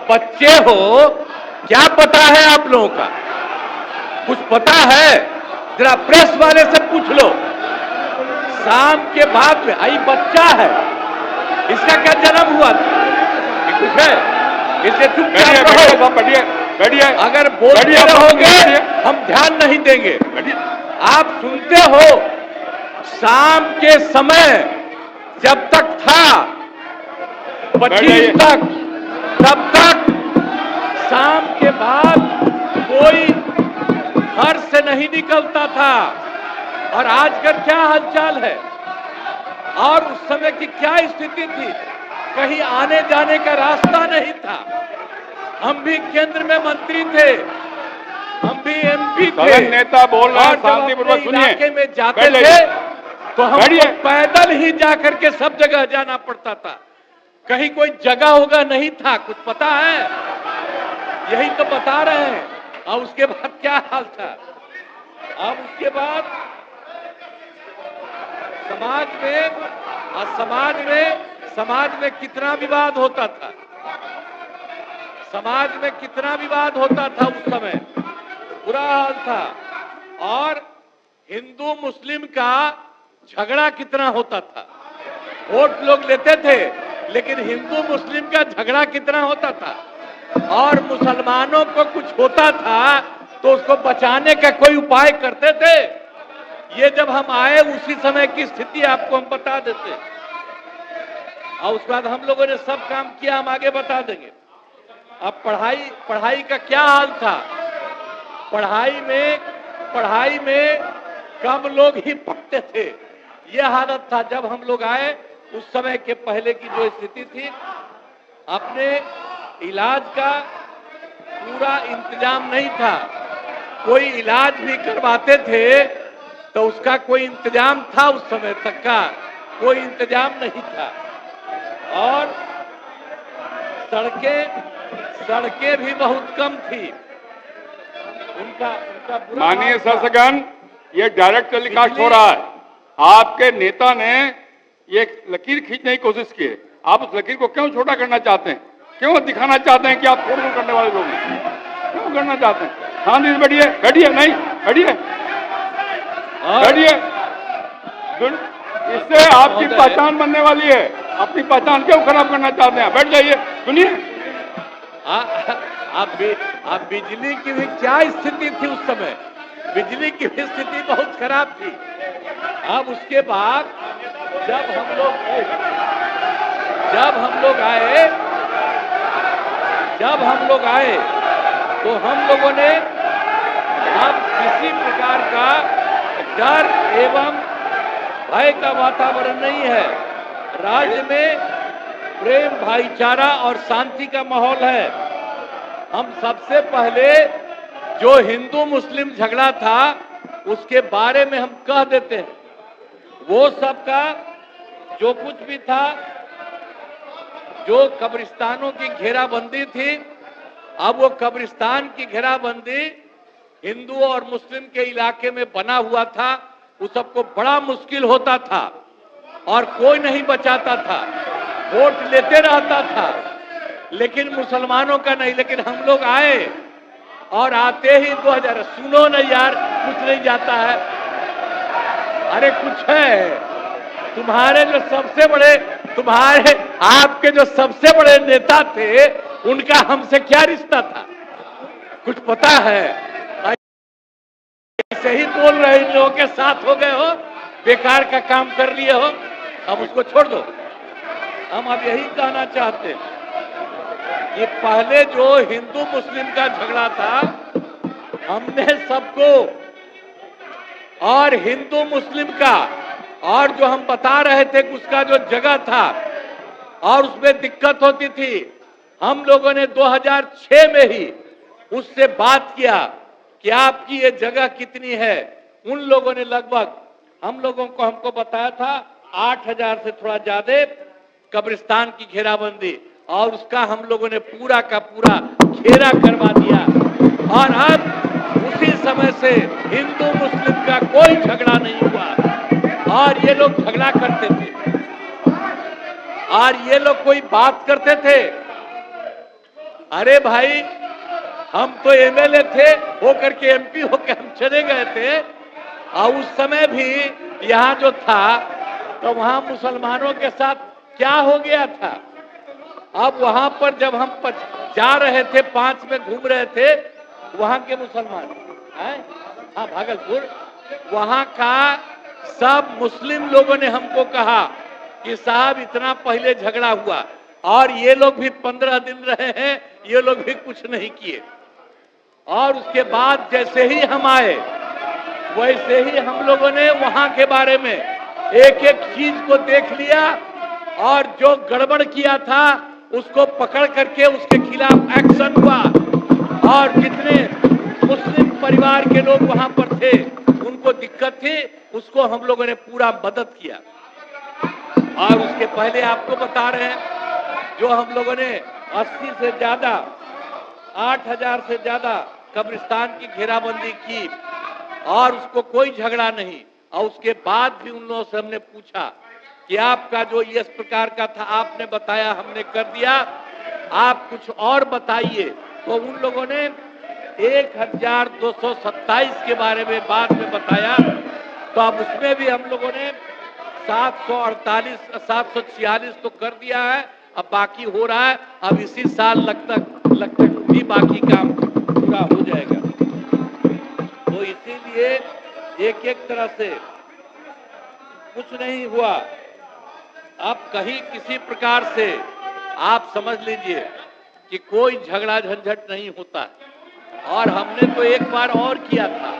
बच्चे हो, क्या पता है आप लोगों का? कुछ पता है? जरा प्रेस वाले से पूछ लो। शाम के बाद में आई बच्चा है, इसका क्या जन्म हुआ था? ये कुछ है? इसे चुपचाप रहो। बैठिए। अगर बोलते रहोगे हम ध्यान नहीं देंगे। आप सुनते हो, शाम के समय जब तक था 25 तक, तब तक शाम के बाद कोई घर से नहीं निकलता था। और आजकल क्या हालचाल है और उस समय की क्या स्थिति थी? कहीं आने जाने का रास्ता नहीं था। हम भी केंद्र में मंत्री थे, हम भी एमपी थे। नेता बोल रहा है, शांतिपूर्वक सुनिए। इलाके में जाते थे तो हमको पैदल ही जाकर के सब जगह जाना पड़ता था। कहीं कोई जगह होगा नहीं था, कुछ पता है? यही तो बता रहे हैं। और उसके बाद क्या हाल था? अब उसके बाद समाज में कितना विवाद होता था, समाज में कितना विवाद होता था उस समय, बुरा हाल था। और हिंदू मुस्लिम का झगड़ा कितना होता था। वोट लोग लेते थे, लेकिन हिंदू मुस्लिम का झगड़ा कितना होता था। और मुसलमानों को कुछ होता था तो उसको बचाने का कोई उपाय करते थे। ये जब हम आए उसी समय की स्थिति आपको हम बता देते, और उसके बाद हम लोगों ने सब काम किया, हम आगे बता देंगे। अब पढ़ाई का क्या हाल था? पढ़ाई में कम लोग ही पढ़ते थे, यह हालत था जब हम लोग आए। उस समय के पहले की जो स्थिति थी, अपने इलाज का पूरा इंतजाम नहीं था। कोई इलाज भी करवाते थे तो उसका कोई इंतजाम था, उस समय तक का कोई इंतजाम नहीं था। और सड़कें भी बहुत कम थी। उनका माननीय शासकगण, ये डायरेक्ट टेलीकास्ट हो रहा है। आपके नेता ने ये लकीर खींचने की कोशिश की है। आप उस लकीर को क्यों छोटा करना चाहते हैं? क्यों दिखाना चाहते हैं कि आप फोड़ करने वाले लोग हैं? क्यों करना चाहते हैं? शांति से बैठिए, नहीं बैठिए। इससे आपकी पहचान बनने वाली है। अपनी पहचान क्यों खराब करना चाहते हैं? बैठ जाइए, सुनिए। आप बिजली की भी क्या स्थिति थी उस समय? बिजली की भी स्थिति बहुत खराब थी। अब उसके बाद जब हम लोग आए तो हम लोगों ने अब किसी प्रकार का डर एवं भय का वातावरण नहीं है। राज्य में प्रेम, भाईचारा और शांति का माहौल है। हम सबसे पहले जो हिंदू मुस्लिम झगड़ा था उसके बारे में हम कह देते हैं। वो सबका जो कुछ भी था, जो कब्रिस्तानों की घेराबंदी थी, अब वो कब्रिस्तान की घेराबंदी हिंदू और मुस्लिम के इलाके में बना हुआ था। उस सबको बड़ा मुश्किल होता था और कोई नहीं बचाता था, वोट लेते रहता था, लेकिन मुसलमानों का नहीं। लेकिन हम लोग आए और आते ही 2000, सुनो ना यार, कुछ नहीं जाता है। अरे कुछ है। आपके जो सबसे बड़े नेता थे, उनका हमसे क्या रिश्ता था? कुछ पता है? ऐसे ही बोल रहे, इन लोगों के साथ हो गए हो, बेकार का काम कर लिए हो, अब उसको छोड़ दो। हम अब यही कहना चाहते हैं कि पहले जो हिंदू मुस्लिम का झगड़ा था, हमने सबको, और हिंदू मुस्लिम का, और जो हम बता रहे थे उसका जो जगह था और उसमें दिक्कत होती थी, हम लोगों ने 2006 में ही उससे बात किया कि आपकी ये जगह कितनी है। उन लोगों ने लगभग हम लोगों को हमको बताया था 8000 से थोड़ा ज्यादा कब्रिस्तान की घेराबंदी, और उसका हम लोगों ने पूरा का पूरा घेरा करवा दिया। और अब उसी समय से हिंदू मुस्लिम का कोई झगड़ा नहीं हुआ। और ये लोग झगड़ा करते थे और ये लोग कोई बात करते थे अरे भाई, हम तो एमएलए थे, होकर के एमपी होकर हम चले गए थे, और उस समय भी यहाँ जो था तो वहां मुसलमानों के साथ क्या हो गया था। अब वहां पर जब हम जा रहे थे, 5 में घूम रहे थे, वहां के मुसलमान हैं, हाँ भागलपुर, वहां का सब मुस्लिम लोगों ने हमको कहा कि साहब इतना पहले झगड़ा हुआ और ये लोग भी 15 दिन रहे हैं, ये लोग भी कुछ नहीं किए। और उसके बाद जैसे ही हम आए, वैसे ही हम लोगों ने वहां के बारे में एक एक चीज को देख लिया और जो गड़बड़ किया था उसको पकड़ करके उसके खिलाफ एक्शन हुआ। और जितने मुस्लिम परिवार के लोग वहां पर थे, उनको दिक्कत थी, उसको हम लोगों ने पूरा मदद किया। और उसके पहले आपको बता रहे हैं, जो हम लोगों ने 80 से ज्यादा, 8000 से ज्यादा कब्रिस्तान की घेराबंदी की और उसको कोई झगड़ा नहीं। और उसके बाद भी उन लोगों से हमने पूछा कि आपका जो इस प्रकार का था, आपने बताया, हमने कर दिया, आप कुछ और बताइए। तो उन लोगों ने 1227 के बारे में बाद में बताया। तो अब उसमें भी हम लोगों ने 746 तो कर दिया है, अब बाकी हो रहा है। अब इसी साल लगता भी बाकी काम पूरा हो जाएगा। तो इसीलिए एक एक तरह से कुछ नहीं हुआ। अब कहीं किसी प्रकार से आप समझ लीजिए कि कोई झगड़ा झंझट नहीं होता। और हमने तो एक बार और किया था,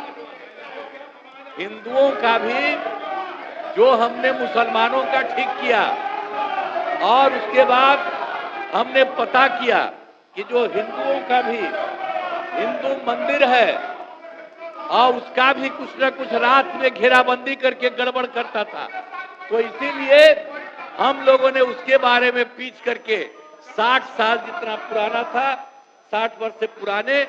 हिंदुओं का भी जो हमने मुसलमानों का ठीक किया, और उसके बाद हमने पता किया कि जो हिंदुओं का भी हिंदू मंदिर है और उसका भी कुछ न कुछ रात में घेराबंदी करके गड़बड़ करता था। तो इसीलिए हम लोगों ने उसके बारे में पीछ करके 60 साल जितना पुराना था, 60 वर्ष से पुराने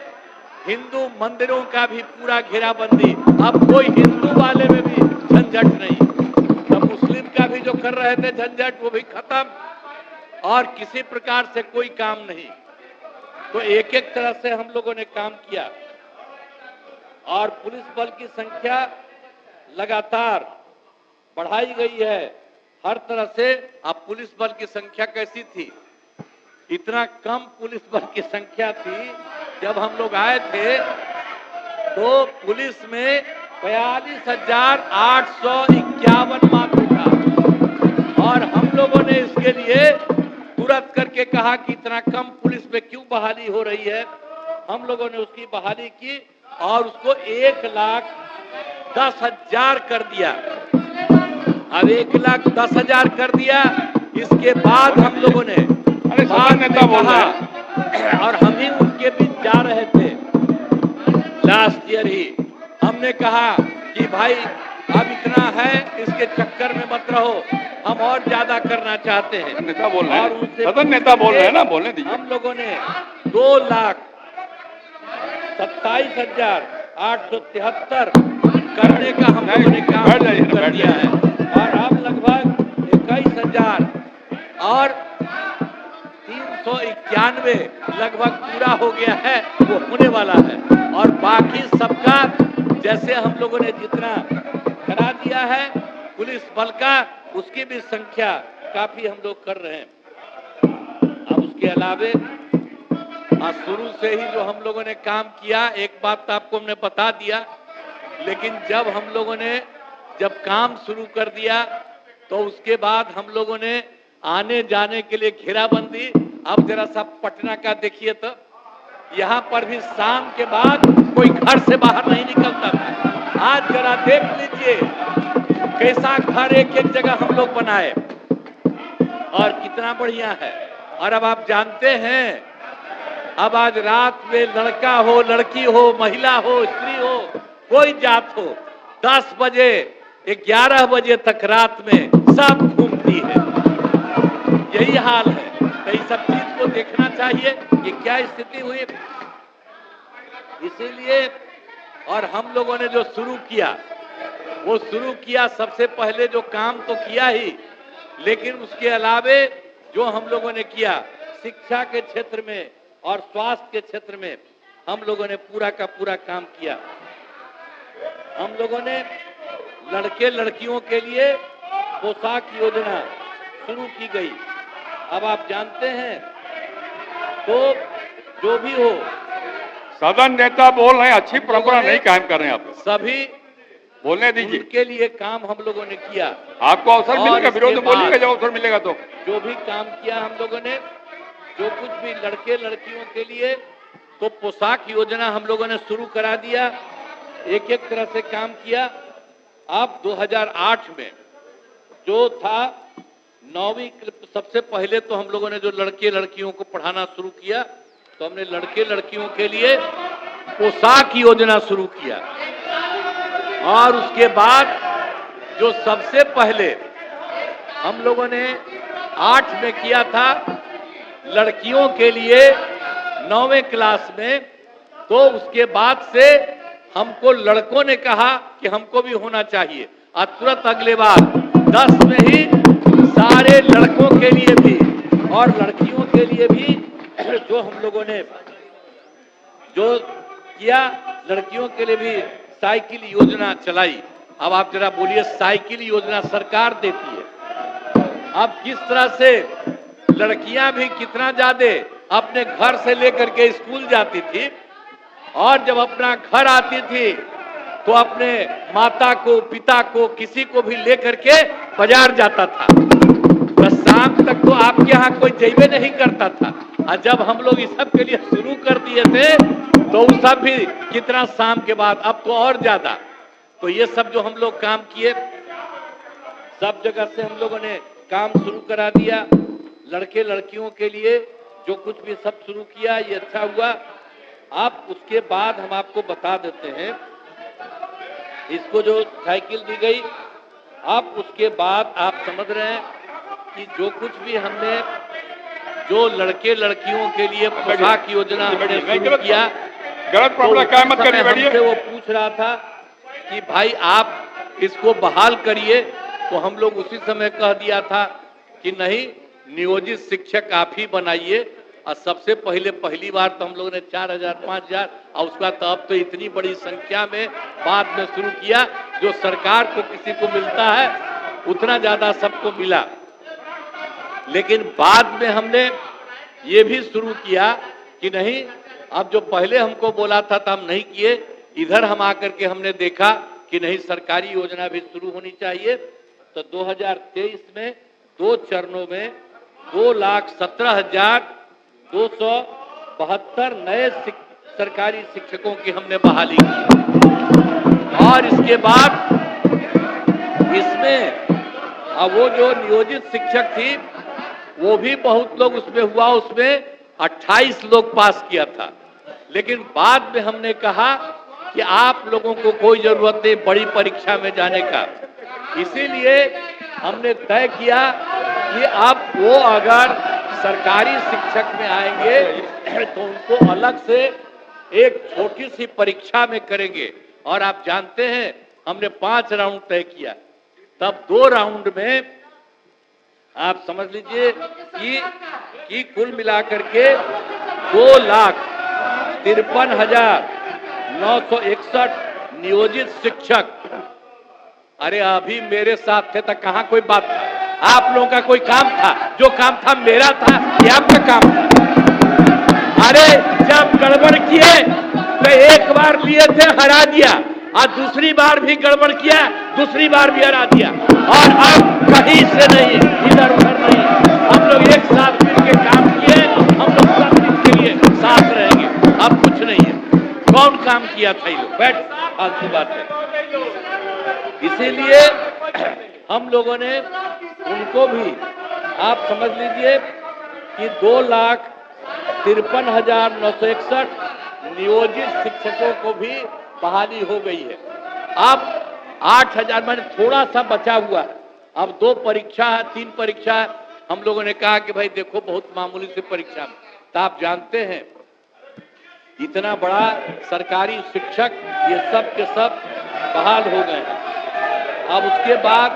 हिंदू मंदिरों का भी पूरा घेराबंदी। अब कोई हिंदू वाले में भी झंझट नहीं, तो मुस्लिम का भी जो कर रहे थे झंझट, वो भी खत्म, और किसी प्रकार से कोई काम नहीं। तो एक एक तरह से हम लोगों ने काम किया। और पुलिस बल की संख्या लगातार बढ़ाई गई है हर तरह से। अब पुलिस बल की संख्या कैसी थी, इतना कम पुलिस बल की संख्या थी। जब हम लोग आए थे तो पुलिस में 42,851 मात्र था, और हम लोगों ने इसके लिए तुरंत करके कहा कि इतना कम पुलिस में क्यों बहाली हो रही है। हम लोगों ने उसकी बहाली की और उसको 1,10,000 कर दिया। अब 1,10,000 कर दिया। इसके बाद हम लोगों ने नेता बोला, और हम ही उनके बीच जा रहे थे लास्ट ईयर ही, हमने कहा कि भाई अब इतना है, इसके चक्कर में मत रहो, हम और ज्यादा करना चाहते हैं। नेता बोल रहे और हैं, उनसे सदन नेता बोल रहे हैं ना, बोलने दीजिए। हम लोगों ने 2,27,873 करने का हम लोगों ने काम कर दिया है। और अब लगभग 21,000 और 391 लगभग पूरा हो गया है, वो होने वाला है। और बाकी सबका जैसे हम लोगों ने जितना करा दिया है पुलिस बल का, उसकी भी संख्या काफी हम लोग कर रहे हैं। अब उसके अलावे शुरू से ही जो हम लोगों ने काम किया, एक बात तो आपको हमने बता दिया, लेकिन जब हम लोगों ने जब काम शुरू कर दिया तो उसके बाद हम लोगों ने आने जाने के लिए घेराबंदी। अब जरा सा पटना का देखिए तो यहाँ पर भी शाम के बाद कोई घर से बाहर नहीं निकलता था। आज जरा देख लीजिए कैसा घर एक एक जगह हम लोग बनाए और कितना बढ़िया है। और अब आप जानते हैं, अब आज रात में लड़का हो, लड़की हो, महिला हो, स्त्री हो, कोई जात हो, 10 बजे 11 बजे तक रात में सब घूमती है। यही हाल है। तो इस सब चीज को देखना चाहिए कि क्या स्थिति हुई। इसीलिए और हम लोगों ने जो शुरू किया, वो शुरू किया सबसे पहले जो काम तो किया ही, लेकिन उसके अलावे जो हम लोगों ने किया शिक्षा के क्षेत्र में, और स्वास्थ्य के क्षेत्र में हम लोगों ने पूरा का पूरा काम किया। हम लोगों ने लड़के लड़कियों के लिए पोशाक योजना शुरू की गई। अब आप जानते हैं, तो जो भी हो, सदन नेता बोल रहे हैं, अच्छी परंपरा नहीं कायम कर रहे हैं आप। सभी बोलने दीजिए। उनके लिए काम हम लोगों ने किया। आपको अवसर मिलेगा, विरोध बोलिएगा जब अवसर मिलेगा तो। जो भी काम किया हम लोगों ने, जो कुछ भी लड़के लड़कियों के लिए, तो पोशाक योजना हम लोगों ने शुरू करा दिया। एक एक तरह से काम किया। अब 2008 में जो था 9वीं, सबसे पहले तो हम लोगों ने जो लड़के लड़कियों को पढ़ाना शुरू किया, तो हमने लड़के लड़कियों के लिए पोशाक योजना शुरू किया। और उसके बाद जो सबसे पहले हम लोगों ने 8 में किया था लड़कियों के लिए 9वें क्लास में, तो उसके बाद से हमको लड़कों ने कहा कि हमको भी होना चाहिए, और तुरंत अगले बार 10 में ही सारे लड़कों के लिए भी और लड़कियों के लिए भी जो हम लोगों ने जो किया, लड़कियों के लिए भी साइकिल योजना चलाई। अब आप जरा बोलिए, साइकिल योजना सरकार देती है। अब किस तरह से लड़कियां भी कितना ज्यादा अपने घर से लेकर के स्कूल जाती थी, और जब अपना घर आती थी तो अपने माता को, पिता को, किसी को भी लेकर के बाजार जाता था। बस शाम तक तो आपके यहाँ कोई जैबे नहीं करता था। और जब हम लोग इस सब के लिए शुरू कर दिए थे, तो उस सब भी कितना शाम के बाद, अब तो और ज्यादा। तो ये सब जो हम लोग काम किए, सब जगह से हम लोगों ने काम शुरू करा दिया। लड़के लड़कियों के लिए जो कुछ भी सब शुरू किया, ये अच्छा हुआ। आप उसके बाद हम आपको बता देते हैं, इसको जो साइकिल दी गई, आप उसके बाद आप समझ रहे हैं कि जो कुछ भी हमने जो लड़के लड़कियों के लिए पोशाक योजना हमने शुरू किया, गलत प्रॉब्लम क्या मत करिए। हमसे वो पूछ रहा था कि भाई आप इसको बहाल करिए, तो हम लोग उसी समय कह दिया था कि नहीं, नियोजित शिक्षक आप ही बनाइए। और सबसे पहले पहली बार तो हम लोगों ने 4000 5000, और उसका तो अब तो इतनी बड़ी संख्या में बाद में शुरू किया। जो सरकार को किसी को मिलता है उतना ज्यादा सबको मिला। लेकिन बाद में हमने ये भी शुरू किया कि नहीं, अब जो पहले हमको बोला था तो हम नहीं किए, इधर हम आकर के हमने देखा कि नहीं, सरकारी योजना भी शुरू होनी चाहिए। तो 2023 में 2 चरणों में 2,17,272 नए सरकारी शिक्षकों की हमने बहाली की। और इसके बाद इसमें वो जो नियोजित शिक्षक थी, वो भी बहुत लोग उसमें हुआ, उसमें 28 लोग पास किया था। लेकिन बाद में हमने कहा कि आप लोगों को कोई जरूरत नहीं बड़ी परीक्षा में जाने का, इसीलिए हमने तय किया कि अब वो अगर सरकारी शिक्षक में आएंगे तो उनको अलग से एक छोटी सी परीक्षा में करेंगे। और आप जानते हैं हमने 5 राउंड तय किया, तब 2 राउंड में आप समझ लीजिए कि कुल मिलाकर के 2,53,961 नियोजित शिक्षक। अरे अभी मेरे साथ थे तो कहां कोई बात था? आप लोगों का कोई काम था? जो काम था मेरा था या आपका काम था? अरे जब गड़बड़ किए तो एक बार लिए थे, हरा दिया, और दूसरी बार भी गड़बड़ किया, दूसरी बार भी हरा दिया। और अब कहीं से नहीं, इधर उधर नहीं, हम लोग एक साथ मिलकर काम किए। हम लोग सब दिन के लिए साथ रहेंगे। अब कुछ नहीं है। कौन काम किया था? ये लोग बैठ, फालतू बात है। इसीलिए हम लोगों ने उनको भी, आप समझ लीजिए कि 2,53,961 नियोजित शिक्षकों को भी बहाली हो गई है। अब 8,000 मैंने थोड़ा सा बचा हुआ है। अब 2 परीक्षा है, 3 परीक्षा है। हम लोगों ने कहा कि भाई देखो, बहुत मामूली सी परीक्षा में, तो आप जानते हैं इतना बड़ा सरकारी शिक्षक ये सब के सब बहाल हो गए हैं। अब उसके बाद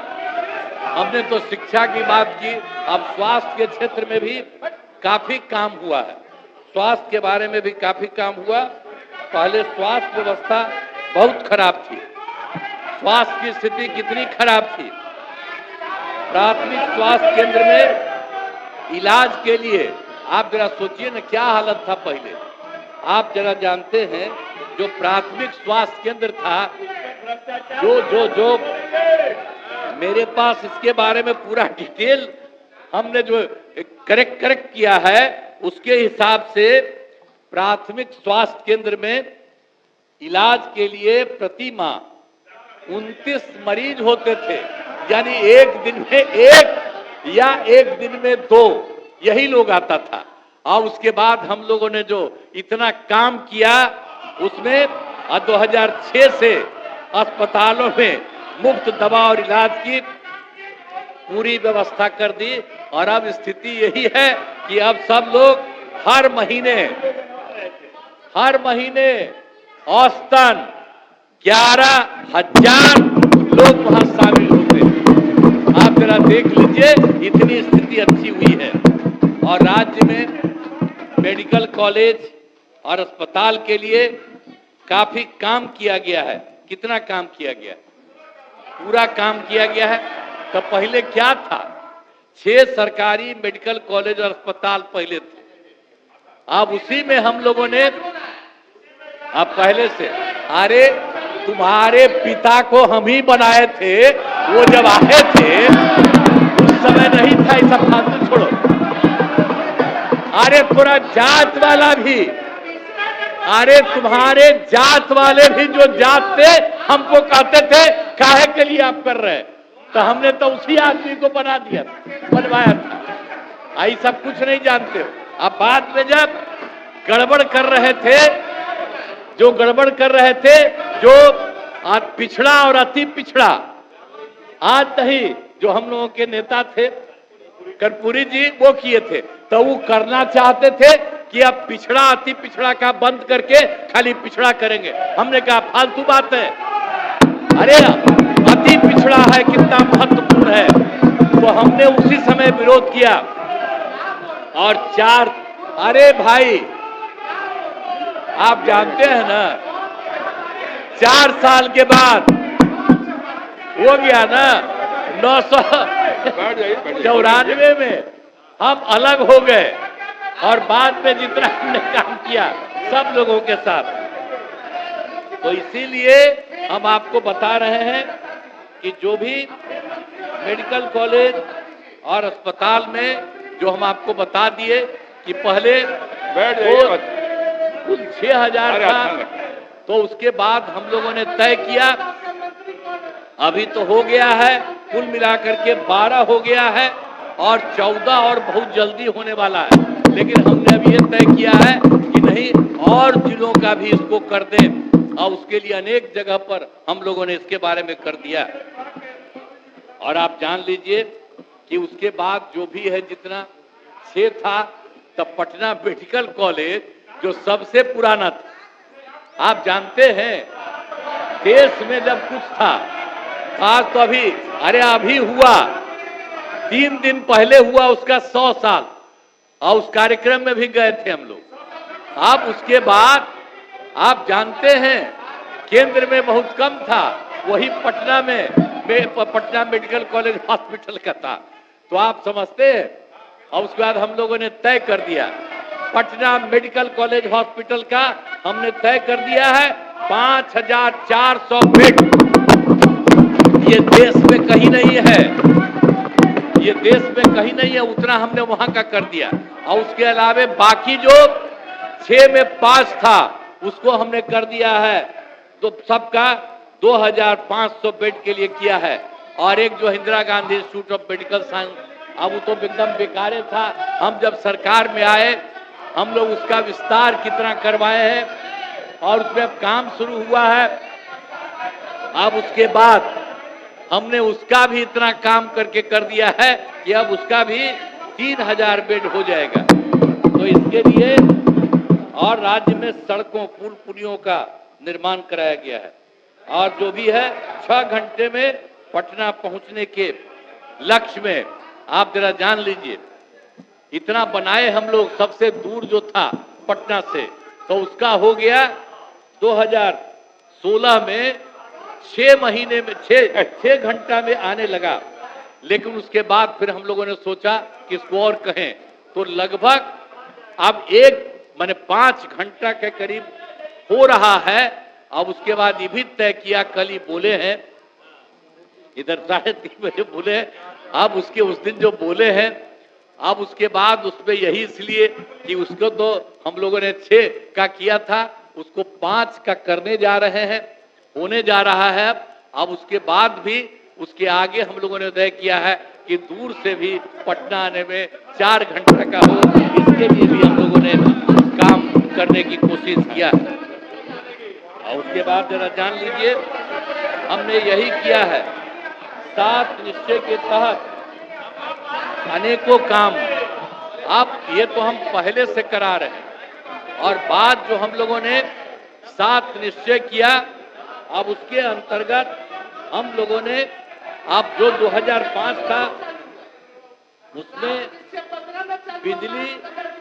हमने तो शिक्षा की बात की, अब स्वास्थ्य के क्षेत्र में भी काफी काम हुआ है। स्वास्थ्य के बारे में भी काफी काम हुआ। पहले स्वास्थ्य व्यवस्था बहुत खराब थी। स्वास्थ्य की स्थिति कितनी खराब थी। प्राथमिक स्वास्थ्य केंद्र में इलाज के लिए आप जरा सोचिए ना क्या हालत था पहले। आप जरा जानते हैं जो प्राथमिक स्वास्थ्य केंद्र था, जो मेरे पास इसके बारे में पूरा डिटेल हमने जो करेक्ट किया है, उसके हिसाब से प्राथमिक स्वास्थ्य केंद्र में इलाज के लिए प्रति माह 29 मरीज होते थे। यानी एक दिन में एक या एक दिन में 2 यही लोग आता था। और उसके बाद हम लोगों ने जो इतना काम किया उसमें 2006 से अस्पतालों में मुफ्त दवा और इलाज की पूरी व्यवस्था कर दी। और अब स्थिति यही है कि अब सब लोग हर महीने औसतन 11,000 लोग वहां शामिल होते हैं। आप जरा देख लीजिए, इतनी स्थिति अच्छी हुई है। और राज्य में मेडिकल कॉलेज और अस्पताल के लिए काफी काम किया गया है। कितना काम किया गया? पूरा काम किया गया है। तो पहले क्या था? 6 सरकारी मेडिकल कॉलेज और अस्पताल पहले थे। अब उसी में हम लोगों ने अब पहले से, अरे तुम्हारे पिता को हम ही बनाए थे, वो जब आए थे उस समय नहीं था। ऐसा फालतू छोड़ो। अरे पूरा जात वाला भी, अरे तुम्हारे जात वाले भी जो जात थे हमको कहते थे काहे के लिए आप कर रहे हैं, तो हमने तो उसी आदमी को बनवाया था। आई सब कुछ नहीं जानते हो। अब बाद में जब गड़बड़ कर रहे थे, जो आज पिछड़ा और अति पिछड़ा, आज नहीं, जो हम लोगों के नेता थे कर्पूरी जी, वो किए थे। तो वो करना चाहते थे कि अब पिछड़ा अति पिछड़ा का बंद करके खाली पिछड़ा करेंगे। हमने कहा फालतू बात है। अरे अति पिछड़ा है कितना महत्वपूर्ण है। तो हमने उसी समय विरोध किया। और अरे भाई आप जानते हैं ना, 4 साल के बाद हो गया ना 994 में हम अलग हो गए। और बाद में जितना हमने काम किया सब लोगों के साथ, तो इसीलिए हम आपको बता रहे हैं कि जो भी मेडिकल कॉलेज और अस्पताल में जो हम आपको बता दिए कि पहले कुल 6,000 था, तो उसके बाद हम लोगों ने तय किया, अभी तो हो गया है, कुल मिलाकर के 12 हो गया है और 14 और बहुत जल्दी होने वाला है। लेकिन हमने अभी ये तय किया है कि नहीं, और जिलों का भी इसको कर दें। और उसके लिए अनेक जगह पर हम लोगों ने इसके बारे में कर दिया। और आप जान लीजिए कि उसके बाद जो भी है, जितना 6 था, तब पटना मेडिकल कॉलेज जो सबसे पुराना था। आप जानते हैं देश में जब कुछ था, आज तो अभी हुआ 3 दिन पहले हुआ उसका 100 साल, और उस कार्यक्रम में भी गए थे हम लोग। आप उसके बाद आप जानते हैं केंद्र में बहुत कम था, वही पटना मेडिकल कॉलेज हॉस्पिटल का था। तो आप समझते हैं। और उसके बाद हम लोगों ने तय कर दिया, पटना मेडिकल कॉलेज हॉस्पिटल का हमने तय कर दिया है 5,400 बेड। ये देश में कहीं नहीं है, ये देश में कहीं नहीं है, उतना हमने वहां का कर दिया। और उसके अलावा बाकी जो 6 में 5 था उसको हमने कर दिया है, तो सबका 2,500 बेड के लिए किया है। और एक जो Indira Gandhi institute of medical science, अब वो तो एकदम बेकार था। हम जब सरकार में आए, हम लोग उसका विस्तार कितना करवाए हैं और उसमें अब काम शुरू हुआ है। अब उसके बाद हमने उसका भी इतना काम करके कर दिया है कि अब उसका भी 3,000 बेड हो जाएगा। तो इसके लिए और राज्य में सड़कों, पुल पुलियों का निर्माण कराया गया है। और जो भी है 6 घंटे में पटना पहुंचने के लक्ष्य में, आप जरा जान लीजिए, इतना बनाए हम लोग। सबसे दूर जो था पटना से, तो उसका हो गया 2016 में 6 महीने में 6 घंटा में आने लगा। लेकिन उसके बाद फिर हम लोगों ने सोचा कि इसको और कहें, तो लगभग अब 5 घंटा के करीब हो रहा है। अब उसके बाद ये भी तय किया, कल ही बोले हैं, इधर 3:30 बजे बोले, अब उसके उस दिन जो बोले हैं, अब उसके बाद उसमें यही इसलिए कि उसको तो हम लोगों ने 6 का किया था, उसको 5 का करने जा रहे हैं, होने जा रहा है। अब उसके बाद भी उसके आगे हम लोगों ने तय किया है कि दूर से भी पटना आने में 4 घंटा का हो, इसके लिए भी हम लोगों ने काम करने की कोशिश किया है। और उसके बाद जरा जान लीजिए, हमने यही किया है, 7 निश्चय के तहत अनेकों काम, अब ये तो हम पहले से करा रहे हैं, और बाद जो हम लोगों ने 7 निश्चय किया, अब उसके अंतर्गत हम लोगों ने, अब जो 2005 था उसमें बिजली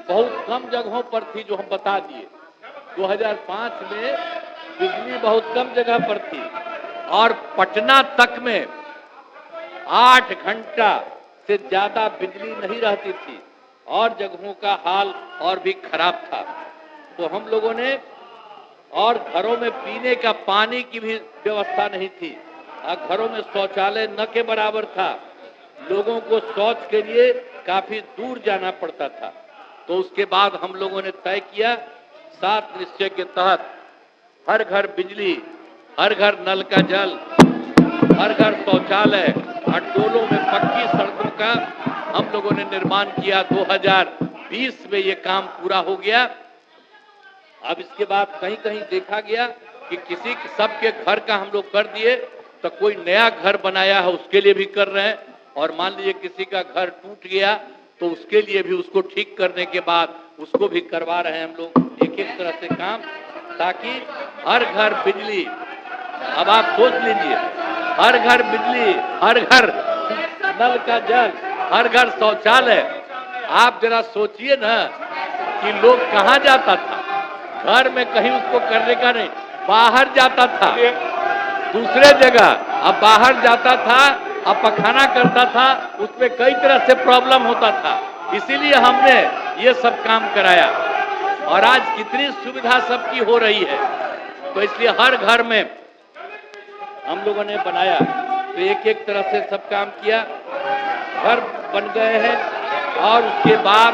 बहुत कम जगहों पर थी, जो हम बता दिए। 2005 में बिजली बहुत कम जगह पर थी, और पटना तक में 8 घंटा से ज्यादा बिजली नहीं रहती थी, और जगहों का हाल और भी खराब था। तो हम लोगों ने, और घरों में पीने का पानी की भी व्यवस्था नहीं थी, और घरों में शौचालय न के बराबर था, लोगों को शौच के लिए काफी दूर जाना पड़ता था। तो उसके बाद हम लोगों ने तय किया, 7 निश्चय के तहत हर घर बिजली, हर घर नल का जल, हर घर शौचालय, और टोलों में पक्की सड़कों का हम लोगों ने निर्माण किया। 2020 में ये काम पूरा हो गया। अब इसके बाद कहीं कहीं देखा गया कि किसी सबके घर का हम लोग कर दिए, तो कोई नया घर बनाया है उसके लिए भी कर रहे हैं, और मान लीजिए किसी का घर टूट गया तो उसके लिए भी उसको ठीक करने के बाद उसको भी करवा रहे हैं हम लोग, एक एक तरह से काम, ताकि हर घर बिजली। अब आप सोच लीजिए, हर घर बिजली, हर घर नल का जल, हर घर शौचालय। आप जरा सोचिए ना कि लोग कहाँ जाता था, घर में कहीं उसको करने का नहीं, बाहर जाता था दूसरे जगह, अब बाहर जाता था, अब पखाना करता था, उसमें कई तरह से प्रॉब्लम होता था। इसीलिए हमने ये सब काम कराया, और आज कितनी सुविधा सबकी हो रही है। तो इसलिए हर घर में हम लोगों ने बनाया, तो एक एक तरह से सब काम किया, घर बन गए हैं। और उसके बाद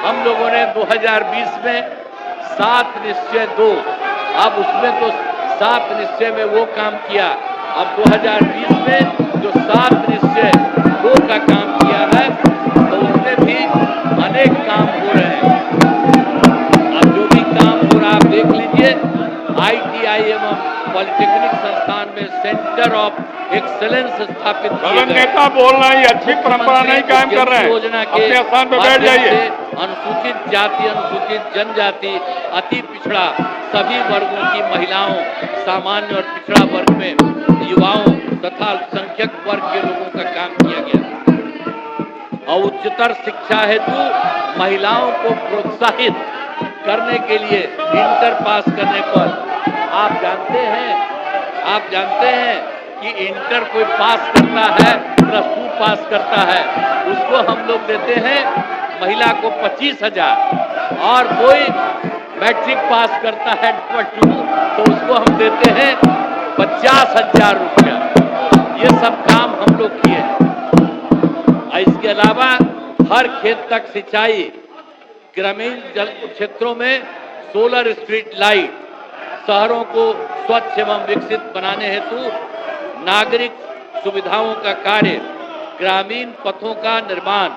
हम लोगों ने 2020 में 7 निश्चय 2, अब उसमें तो 7 निश्चय में वो काम किया, अब 2020 में जो 7 निश्चय 2 का काम किया है, तो उसमें भी अनेक काम हो रहे हैं। अब जो भी काम हो रहा आप देख लीजिए, ITI एवं पॉलिटेक्निक संस्थान में सेंटर ऑफ एक्सेलेंस स्थापित किए गए। नेता बोलना ही अच्छी परंपरा नहीं कायम कर रहे हैं, योजना के अपने स्थान पर बैठ जाइए। अनुसूचित जाति, अनुसूचित जनजाति, अति पिछड़ा सभी वर्गों की महिलाओं, सामान्य और पिछड़ा वर्ग में युवाओं तथा अल्पसंख्यक वर्ग के लोगों का काम किया गया। और उच्चतर शिक्षा हेतु महिलाओं को प्रोत्साहित करने के लिए इंटर पास करने पर, आप जानते हैं कि इंटर कोई पास करता है, +2 पास करता है, उसको हम लोग देते हैं महिला को 25,000, और कोई मैट्रिक पास करता है +2, तो उसको हम देते हैं 50,000 रुपया। ये सब काम हम लोग किए हैं। इसके अलावा हर खेत तक सिंचाई, ग्रामीण जल क्षेत्रों में सोलर स्ट्रीट लाइट, शहरों को स्वच्छ एवं विकसित बनाने हेतु नागरिक सुविधाओं का कार्य, ग्रामीण पथों का निर्माण,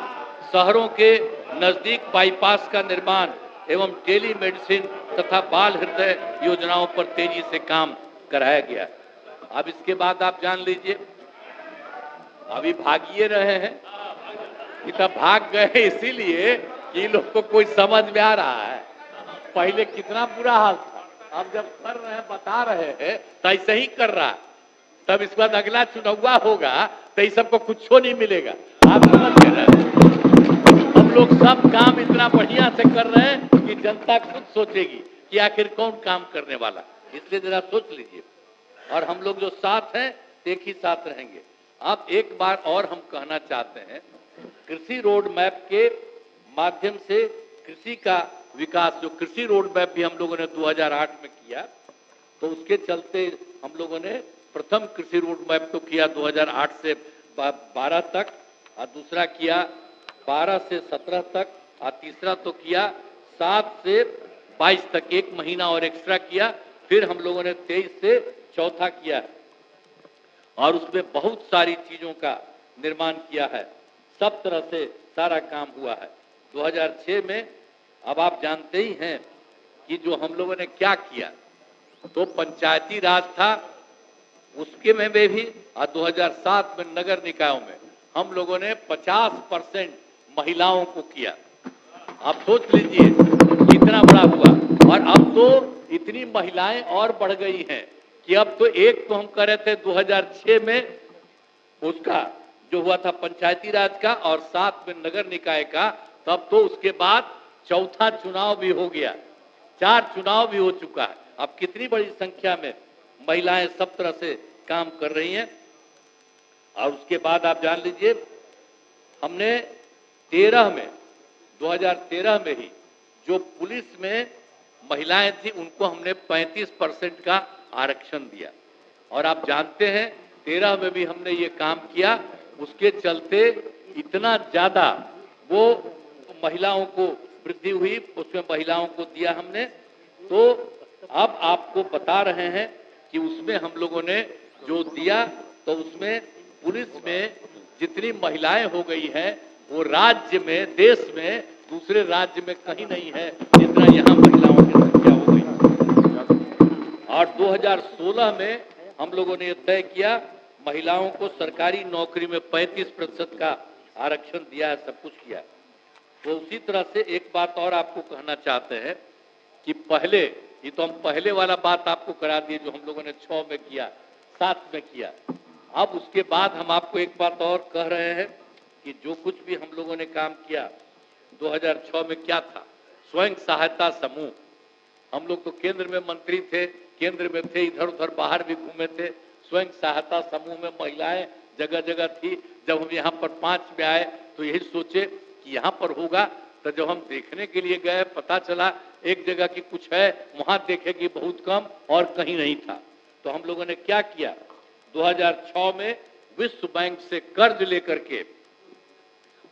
शहरों के नजदीक बाईपास का निर्माण एवं टेली मेडिसिन तथा बाल हृदय योजनाओं पर तेजी से काम कराया गया। अब इसके बाद आप जान लीजिए, अभी भागिए रहे हैं, इतना भाग गए इसीलिए कि लोग को कोई समझ में आ रहा है। पहले कितना बुरा हाल था, अब जब कर रहे हैं, बता रहे हैं, तो ऐसे ही कर रहा है। तब इसके बाद अगला चुनाव होगा तो इस सबको कुछ नहीं मिलेगा। आप समझ गए ना, हम लोग सब काम इतना बढ़िया से कर रहे हैं कि जनता खुद सोचेगी कि आखिर कौन काम करने वाला। इसलिए जरा सोच लीजिए। और हम लोग जो साथ हैं एक ही साथ रहेंगे। अब एक बार और हम कहना चाहते हैं, कृषि रोड मैप के माध्यम से कृषि का विकास, जो कृषि रोड मैप भी हम लोगों ने 2008 में किया, तो उसके चलते हम लोगों ने प्रथम कृषि रोड मैप तो किया 2008 से 12 तक, और दूसरा किया 12 से 17 तक, और तीसरा तो किया 7 से 22 तक, एक महीना और एक्स्ट्रा किया। फिर हम लोगों ने 23 से चौथा किया और उसमें बहुत सारी चीजों का निर्माण किया है। सब तरह से सारा काम हुआ है। 2006 में अब आप जानते ही हैं कि जो हम लोगों ने क्या किया, तो पंचायती राज था उसके में भी, और 2007 में नगर निकायों में हम लोगों ने 50% महिलाओं को किया। आप सोच लीजिए कितना बड़ा हुआ। और अब तो इतनी महिलाएं और बढ़ गई हैं कि अब तो एक तो हम कर रहे थे 2006 में उसका जो हुआ था पंचायती राज का, और 7 में नगर निकाय का, तब तो उसके बाद चौथा चुनाव भी हो गया, 4 चुनाव भी हो चुका है। अब कितनी बड़ी संख्या में महिलाएं सब तरह से काम कर रही हैं। और उसके बाद आप जान लीजिए हमने 2013 में ही जो पुलिस में महिलाएं थी उनको हमने 35% का आरक्षण दिया। और आप जानते हैं 13 में भी हमने ये काम किया, उसके चलते इतना ज्यादा वो महिलाओं को वृद्धि हुई, उसमें महिलाओं को दिया हमने। तो अब आपको बता रहे हैं कि उसमें हम लोगों ने जो दिया, तो उसमें पुलिस में जितनी महिलाएं हो गई हैं वो राज्य में, देश में दूसरे राज्य में कहीं नहीं है जितना यहाँ महिलाओं की संख्या हो गई। और 2016 में हम लोगों ने तय किया महिलाओं को सरकारी नौकरी में 35% का आरक्षण दिया है, सब कुछ किया। तो उसी तरह से एक बात और आपको कहना चाहते हैं कि पहले, ये तो हम पहले वाला बात आपको करा दिए जो हम लोगों ने 6 में किया, 7 में किया। अब उसके बाद हम आपको एक बात और कह रहे हैं कि जो कुछ भी हम लोगों ने काम किया 2006 में क्या था, स्वयं सहायता समूह। हम लोग तो केंद्र में मंत्री थे, केंद्र में थे, इधर उधर बाहर भी घूमे थे। स्वयं सहायता समूह में महिलाएं जगह जगह थी। जब हम यहाँ पर 5 में आए तो यही सोचे कि यहाँ पर होगा, तो जब हम देखने के लिए गए पता चला एक जगह की कुछ है, वहां देखे कि बहुत कम और कहीं नहीं था। तो हम लोगों ने क्या किया, 2006 में विश्व बैंक से कर्ज लेकर के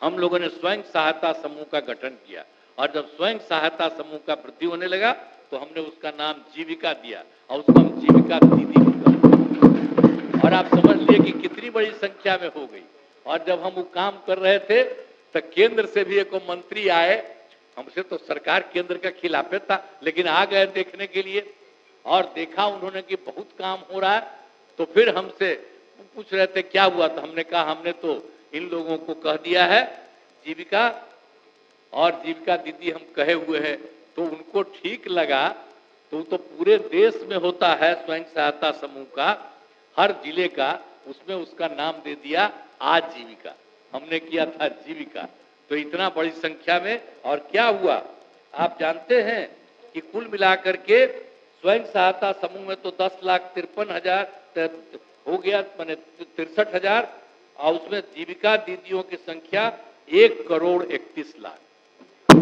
हम लोगों ने स्वयं सहायता समूह का गठन किया। और जब स्वयं सहायता समूह का वृद्धि होने लगा तो हमने उसका नाम जीविका दिया, और उसको हम जीविका दीदी दिया। और आप समझ लिए कि कितनी बड़ी संख्या में हो गई। और जब हम वो काम कर रहे थे तो केंद्र से भी एक मंत्री आए, हमसे तो सरकार केंद्र का खिलाफे था, लेकिन आ गए देखने के लिए और देखा उन्होंने कि बहुत काम हो रहा है। तो फिर हमसे पूछ रहे थे क्या हुआ, तो हमने कहा हमने तो इन लोगों को कह दिया है जीविका और जीविका दीदी हम कहे हुए हैं। तो उनको ठीक लगा, तो पूरे देश में होता है स्वयं सहायता समूह का, हर जिले का, उसमें उसका नाम दे दिया आजीविका। हमने किया था जीविका। तो इतना बड़ी संख्या में। और क्या हुआ आप जानते हैं कि कुल मिलाकर के स्वयं सहायता समूह में तो 10,53,000 हो गया, मैंने 63,000, और उसमें जीविका दीदियों की संख्या 1,31,00,000।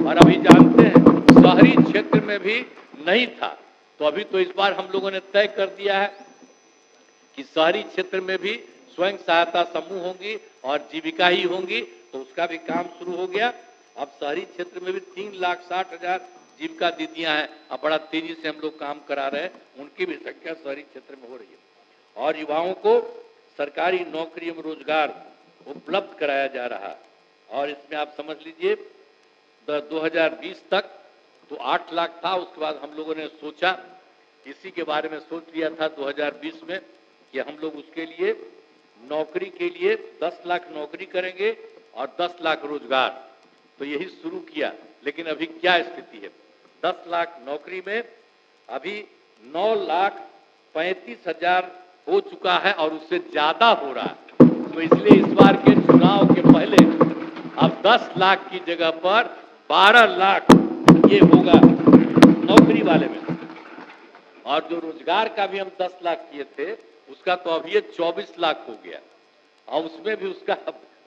और अभी जानते हैं शहरी क्षेत्र में भी नहीं था, तो अभी तो इस बार हम लोगों ने तय कर दिया है कि शहरी क्षेत्र में भी स्वयं सहायता समूह होंगी और जीविका ही होंगी। तो उसका भी काम शुरू हो गया। अब शहरी क्षेत्र में भी 3,60,000 जीविका दीदियां हैं। अब बड़ा तेजी से हम लोग काम करा रहे हैं, उनकी भी संख्या शहरी क्षेत्र में हो रही है। और युवाओं को सरकारी नौकरी एवं रोजगार उपलब्ध कराया जा रहा है। और इसमें आप समझ लीजिए 2020 तक तो 8 लाख था, उसके बाद हम लोगों ने सोचा, इसी के बारे में सोच लिया था 2020 में कि हम लोग उसके लिए नौकरी के लिए 10 लाख नौकरी करेंगे और 10 लाख रोजगार। तो यही शुरू किया। लेकिन अभी क्या स्थिति है, 10 लाख नौकरी में अभी 9,35,000 हो चुका है और उससे ज्यादा हो रहा है। तो इसलिए इस बार के चुनाव के पहले अब 10 लाख की जगह पर 12 लाख ये होगा नौकरी वाले में। और जो रोजगार का भी हम 10 लाख किए थे उसका तो अभी ये 24 लाख हो गया और उसमें भी उसका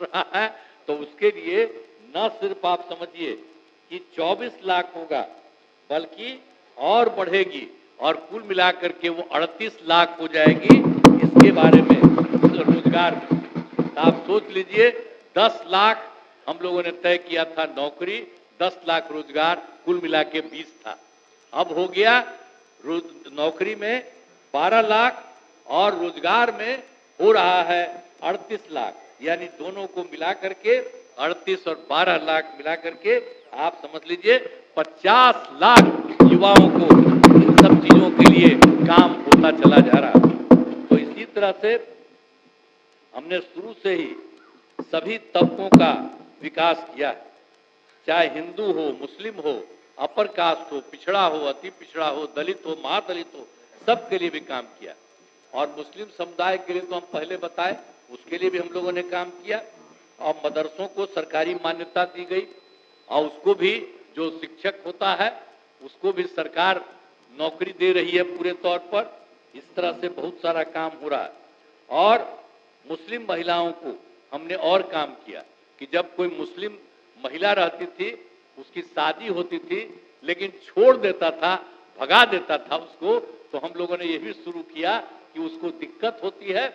रहा है। तो उसके लिए न सिर्फ आप समझिए कि 24 लाख होगा बल्कि और बढ़ेगी और कुल मिलाकर के वो 38 लाख हो जाएगी। इसके बारे में रोजगार तो आप सोच लीजिए 10 लाख हम लोगों ने तय किया था नौकरी, 10 लाख रोजगार, कुल मिला के 20 था। अब हो गया नौकरी में 12 लाख और रोजगार में हो रहा है 38 लाख, यानी दोनों को मिला करके 38 और 12 लाख मिला करके आप समझ लीजिए 50 लाख युवाओं को इन सब चीजों के लिए काम होता चला जा रहा। तो इसी तरह से हमने शुरू से ही सभी तबकों का विकास किया है, चाहे हिंदू हो, मुस्लिम हो, अपर कास्ट हो, पिछड़ा हो, अति पिछड़ा हो, दलित हो, महादलित हो, सबके लिए भी काम किया। और मुस्लिम समुदाय के लिए तो हम पहले बताए, उसके लिए भी हम लोगों ने काम किया और मदरसों को सरकारी मान्यता दी गई और उसको भी जो शिक्षक होता है उसको भी सरकार नौकरी दे रही है पूरे तौर पर। इस तरह से बहुत सारा काम हो रहा है। और मुस्लिम महिलाओं को हमने और काम किया कि जब कोई मुस्लिम महिला रहती थी, उसकी शादी होती थी लेकिन छोड़ देता था, भगा देता था उसको, तो हम लोगों ने ये भी शुरू किया कि उसको दिक्कत होती है,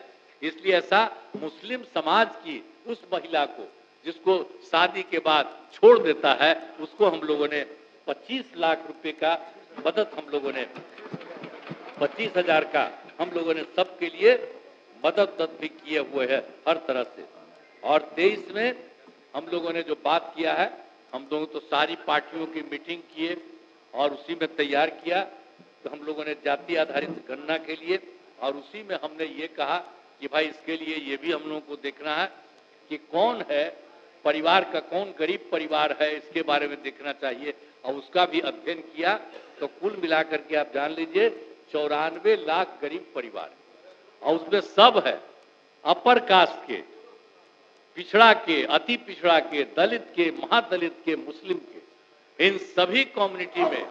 इसलिए ऐसा मुस्लिम समाज की उस महिला को जिसको शादी के बाद छोड़ देता है उसको हम लोगों ने 25 लाख रुपए का मदद, हम लोगों ने 25,000 का हम लोगों ने सबके लिए मदद भी किए हुए है हर तरह से। और 23 में हम लोगों ने जो बात किया है, हम लोगों तो सारी पार्टियों की मीटिंग किए और उसी में तैयार किया तो हम लोगों ने जाति आधारित गणना के लिए, और उसी में हमने ये कहा कि भाई इसके लिए ये भी हम लोगों को देखना है कि कौन है परिवार का, कौन गरीब परिवार है, इसके बारे में देखना चाहिए और उसका भी अध्ययन किया। तो कुल मिलाकर के आप जान लीजिए 94 लाख गरीब परिवार और उसमें सब है अपर कास्ट के, पिछड़ा के, अति पिछड़ा के, दलित के, महादलित के, मुस्लिम के, इन सभी कम्युनिटी में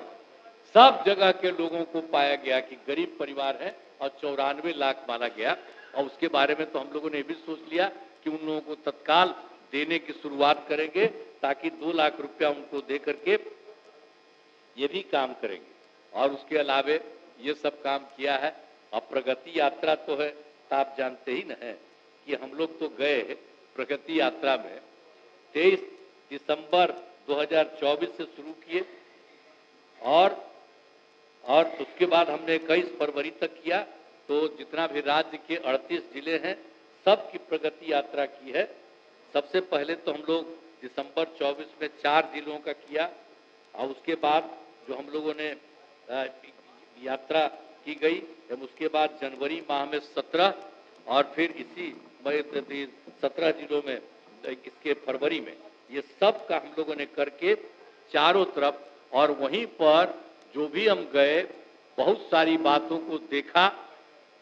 सब जगह के लोगों को पाया गया कि गरीब परिवार है और 94 लाख माना गया। और उसके बारे में तो हम लोगों ने भी सोच लिया कि उन लोगों को तत्काल देने की शुरुआत करेंगे ताकि 2 लाख रुपया उनको दे करके ये भी काम करेंगे। और उसके अलावे ये सब काम किया है। अब प्रगति यात्रा तो है, तो आप जानते ही न है कि हम लोग तो गए प्रगति यात्रा में 23 दिसंबर 2024 से शुरू किए और उसके बाद हमने 21 फरवरी तक किया। तो जितना भी राज्य के 38 जिले हैं सब की प्रगति यात्रा की है। सबसे पहले तो हम लोग दिसंबर 24 में 4 जिलों का किया और उसके बाद जो हम लोगों ने यात्रा की गई, उसके बाद जनवरी माह में 17 और फिर इसी 17 जिलों में इसके फरवरी में, ये सब का हम लोगों ने करके चारों तरफ, और वहीं पर जो भी हम गए बहुत सारी बातों को देखा।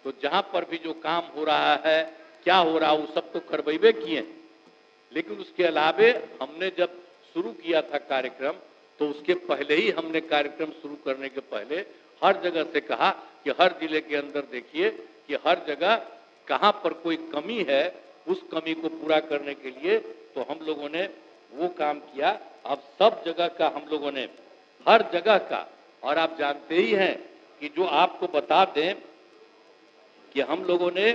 तो जहां पर भी जो काम हो रहा है, क्या हो रहा है, वो सब तो करवाइबे किए, लेकिन उसके अलावे हमने जब शुरू किया था कार्यक्रम तो उसके पहले ही हमने कार्यक्रम शुरू करने के पहले हर जगह से कहा कि हर जिले के अंदर देखिए कि हर जगह कहां पर कोई कमी है, उस कमी को पूरा करने के लिए तो हम लोगों ने वो काम किया। अब सब जगह का हम लोगों ने हर जगह का, और आप जानते ही हैं कि जो आपको बता दें कि हम लोगों ने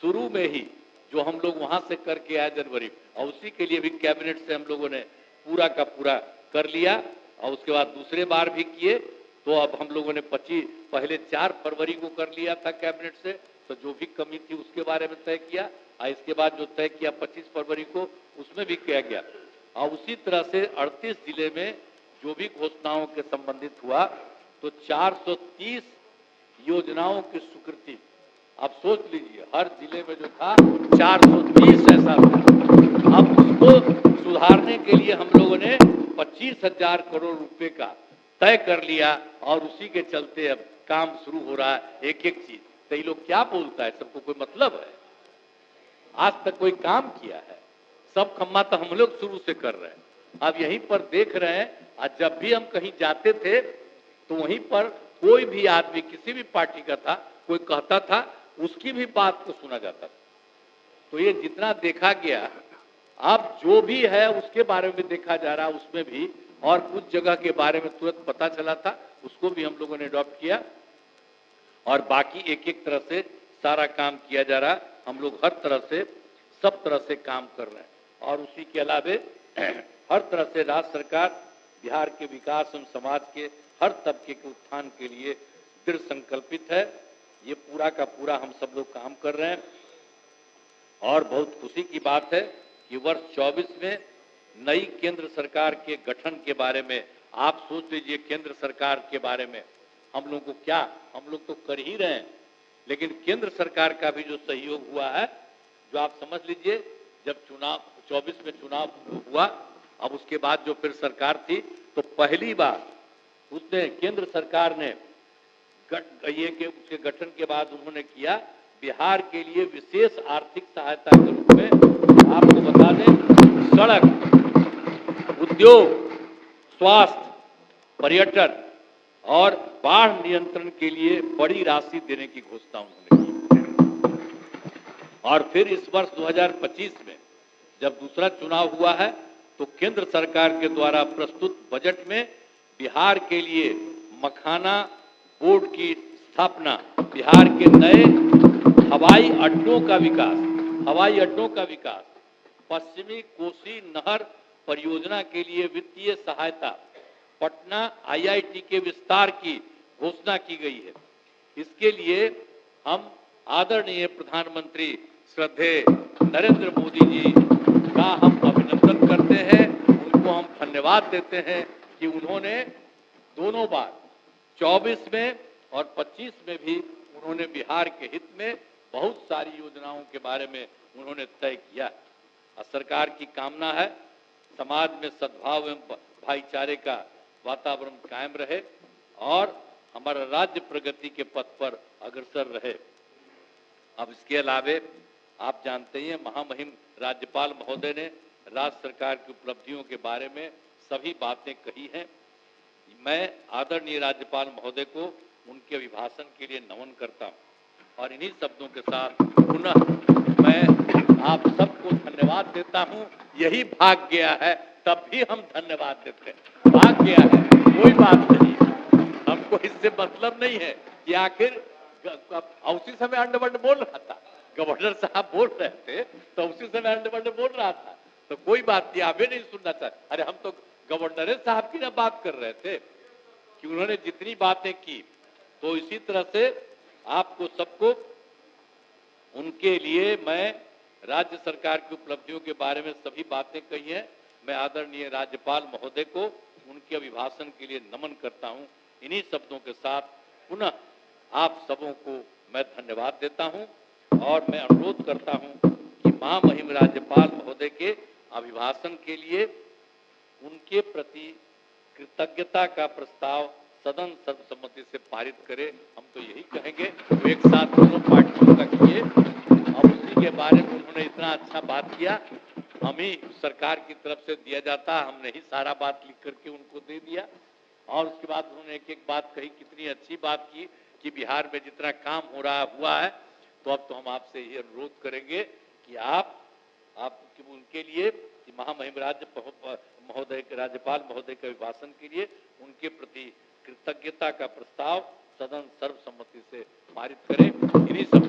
शुरू में ही जो हम लोग वहां से करके आए जनवरी, और उसी के लिए भी कैबिनेट से हम लोगों ने पूरा का पूरा कर लिया और उसके बाद दूसरे बार भी किए। तो अब हम लोगों ने पहले 4 फरवरी को कर लिया था कैबिनेट से, तो जो भी कमी थी उसके बारे में तय किया और इसके बाद जो तय किया 25 फरवरी को उसमें भी किया गया। और उसी तरह से 38 जिले में जो भी घोषणाओं के संबंधित हुआ तो 430 योजनाओं की स्वीकृति, आप सोच लीजिए हर जिले में जो था 430 ऐसा था। अब उसको सुधारने के लिए हम लोगों ने 25,000 करोड़ रुपए का तय कर लिया और उसी के चलते अब काम शुरू हो रहा है एक एक चीज। तो ये लोग क्या बोलता है, सबको कोई मतलब है? आज तक कोई काम किया है? सब खम्मा तो हम लोग शुरू से कर रहे हैं। अब यहीं पर देख रहे हैं, आज जब भी हम कहीं जाते थे तो वहीं पर कोई भी आदमी किसी भी पार्टी का था, कोई कहता था, उसकी भी बात को सुना जाता था। तो ये जितना देखा गया, अब जो भी है उसके बारे में देखा जा रहा, उसमें भी, और कुछ जगह के बारे में तुरंत पता चला था, उसको भी हम लोगों ने अडॉप्ट किया, और बाकी एक एक तरह से सारा काम किया जा रहा। हम लोग हर तरह से, सब तरह से काम कर रहे हैं, और उसी के अलावे हर तरह से राज्य सरकार बिहार के विकास एवं समाज के हर तबके के उत्थान के लिए दृढ़ संकल्पित है। ये पूरा का पूरा हम सब लोग काम कर रहे हैं, और बहुत खुशी की बात है कि वर्ष 24 में नई केंद्र सरकार के गठन के बारे में आप सोच लीजिए, केंद्र सरकार के बारे में हम लोग को क्या, हम लोग तो कर ही रहे हैं, लेकिन केंद्र सरकार का भी जो सहयोग हुआ है, जो आप समझ लीजिए, जब चुनाव 24 में चुनाव हुआ, अब उसके बाद जो फिर सरकार थी, तो पहली बार उसने केंद्र सरकार ने ये के उसके गठन के बाद उन्होंने किया, बिहार के लिए विशेष आर्थिक सहायता के रूप में, आपको बता दें, सड़क, उद्योग, स्वास्थ्य, पर्यटन और बाढ़ नियंत्रण के लिए बड़ी राशि देने की घोषणा उन्होंने की। और फिर इस वर्ष 2025 में जब दूसरा चुनाव हुआ है, तो केंद्र सरकार के द्वारा प्रस्तुत बजट में बिहार के लिए मखाना बोर्ड की स्थापना, बिहार के नए हवाई अड्डों का विकास, पश्चिमी कोसी नहर परियोजना के लिए वित्तीय सहायता, पटना आईआईटी के विस्तार की घोषणा की गई है। इसके लिए हम आदरणीय प्रधानमंत्री श्रद्धेय नरेंद्र मोदी जी का हम अभिनंदन करते हैं, उनको हम धन्यवाद देते हैं कि उन्होंने दोनों बार 24 में और 25 में भी उन्होंने बिहार के हित में बहुत सारी योजनाओं के बारे में उन्होंने तय किया। सरकार की कामना है समाज में सद्भाव एवं भाईचारे का वातावरण कायम रहे और हमारा राज्य प्रगति के पथ पर अग्रसर रहे। अब इसके अलावे आप जानते ही हैं, महामहिम राज्यपाल महोदय ने राज्य सरकार की उपलब्धियों के बारे में सभी बातें कही हैं। मैं आदरणीय राज्यपाल महोदय को उनके अभिभाषण के लिए नमन करता हूं और इन्हीं शब्दों के साथ पुनः मैं आप सबको धन्यवाद देता हूं। यही भाग गया है, तब भी हम धन्यवाद देते हैं। भाग गया है, कोई बात नहीं, हमको इससे मतलब नहीं है कि आखिर उसी समय अंडवंड बोल रहा था, गवर्नर साहब बोल रहे थे तो उसी समय अंडवंड बोल रहा था, तो कोई बात नहीं, आप नहीं सुनना चाहते। अरे हम तो गवर्नर साहब की ना बात कर रहे थे कि उन्होंने जितनी बातें की, तो इसी तरह से आपको सबको उनके लिए मैं राज्य सरकार की उपलब्धियों के बारे में सभी बातें कही हैं। मैं आदरणीय राज्यपाल महोदय को उनके अभिभाषण के लिए नमन करता हूं। इन्हीं शब्दों के साथ पुनः आप सबों को मैं धन्यवाद देता हूं और मैं अनुरोध करता हूं कि महामहिम राज्यपाल महोदय के अभिभाषण के लिए उनके प्रति कृतज्ञता का प्रस्ताव सदन सर्वसम्मति से पारित करे। हम तो यही कहेंगे, तो एक साथ दोनों पार्टियों का किए। अब उसी के बारे में उन्होंने इतना अच्छा बात किया, हम ही सरकार की तरफ से दिया जाता, हमने ही सारा बात लिख करके उनको दे दिया। और उसके बाद उन्होंने एक एक बात कही, कितनी अच्छी बात की कि बिहार में जितना काम हो रहा हुआ है, तो अब तो हम आपसे ये अनुरोध करेंगे कि आप उनके लिए महामहिम राज्यपाल महोदय के अभिभाषण के लिए उनके प्रति कृतज्ञता का प्रस्ताव सदन सर्वसम्मति से पारित करें। इन्हीं सब